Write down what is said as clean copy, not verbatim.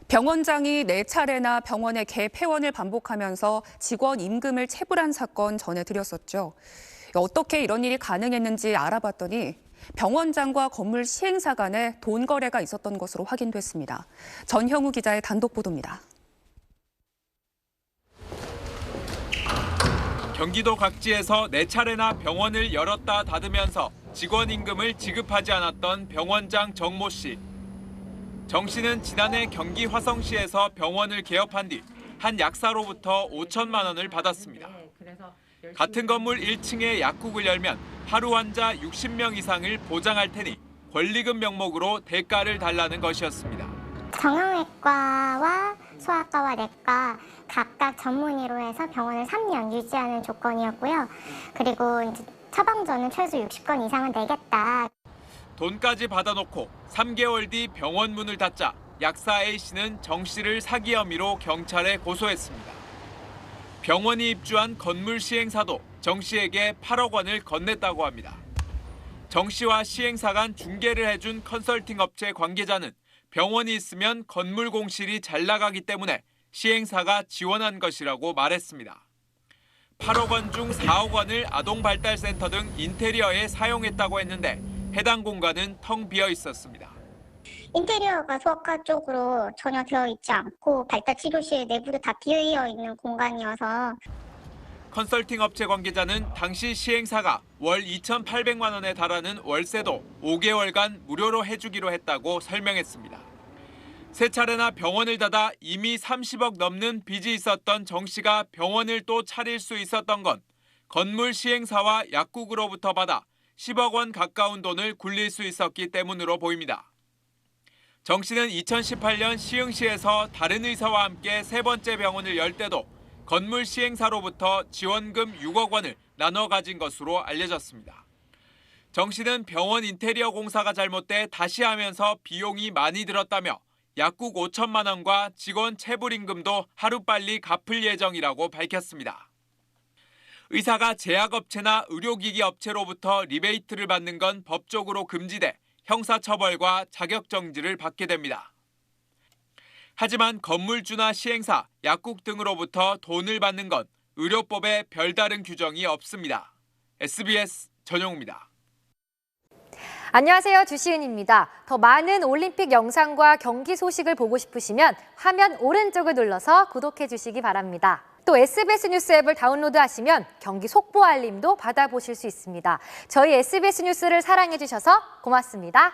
병원장이 4차례나 병원의 개폐원을 반복하면서 직원 임금을 체불한 사건 전해드렸었죠. 어떻게 이런 일이 가능했는지 알아봤더니 병원장과 건물 시행사 간에 돈 거래가 있었던 것으로 확인됐습니다. 전형우 기자의 단독 보도입니다. 경기도 각지에서 4차례나 병원을 열었다 닫으면서 직원 임금을 지급하지 않았던 병원장 정모 씨. 정 씨는 지난해 경기 화성시에서 병원을 개업한 뒤 한 약사로부터 5천만 원을 받았습니다. 같은 건물 1층에 약국을 열면 하루 환자 60명 이상을 보장할 테니 권리금 명목으로 대가를 달라는 것이었습니다. 정형외과와 소아과와 내과 각각 전문의로 해서 병원을 3년 유지하는 조건이었고요. 그리고 이제 처방전은 최소 60건 이상은 내겠다. 돈까지 받아놓고 3개월 뒤 병원 문을 닫자 약사 A씨는 정 씨를 사기 혐의로 경찰에 고소했습니다. 병원이 입주한 건물 시행사도 정 씨에게 8억 원을 건넸다고 합니다. 정 씨와 시행사 간 중개를 해준 컨설팅 업체 관계자는 병원이 있으면 건물 공실이 잘 나가기 때문에 시행사가 지원한 것이라고 말했습니다. 8억 원 중 4억 원을 아동발달센터 등 인테리어에 사용했다고 했는데 해당 공간은 텅 비어 있었습니다. 인테리어가 소아과 쪽으로 전혀 되어 있지 않고 발달치료실 내부도 다 비어 있는 공간이어서 컨설팅 업체 관계자는 당시 시행사가 월 2,800만 원에 달하는 월세도 5개월간 무료로 해주기로 했다고 설명했습니다. 3차례나 병원을 닫아 이미 30억 넘는 빚이 있었던 정 씨가 병원을 또 차릴 수 있었던 건 건물 시행사와 약국으로부터 받아 10억 원 가까운 돈을 굴릴 수 있었기 때문으로 보입니다. 정 씨는 2018년 시흥시에서 다른 의사와 함께 3번째 병원을 열 때도 건물 시행사로부터 지원금 6억 원을 나눠 가진 것으로 알려졌습니다. 정 씨는 병원 인테리어 공사가 잘못돼 다시 하면서 비용이 많이 들었다며 약국 5천만 원과 직원 체불임금도 하루빨리 갚을 예정이라고 밝혔습니다. 의사가 제약업체나 의료기기 업체로부터 리베이트를 받는 건 법적으로 금지돼 형사처벌과 자격정지를 받게 됩니다. 하지만 건물주나 시행사, 약국 등으로부터 돈을 받는 건 의료법에 별다른 규정이 없습니다. SBS 전용우입니다. 안녕하세요. 주시은입니다. 더 많은 올림픽 영상과 경기 소식을 보고 싶으시면 화면 오른쪽을 눌러서 구독해 주시기 바랍니다. 또 SBS 뉴스 앱을 다운로드하시면 경기 속보 알림도 받아보실 수 있습니다. 저희 SBS 뉴스를 사랑해 주셔서 고맙습니다.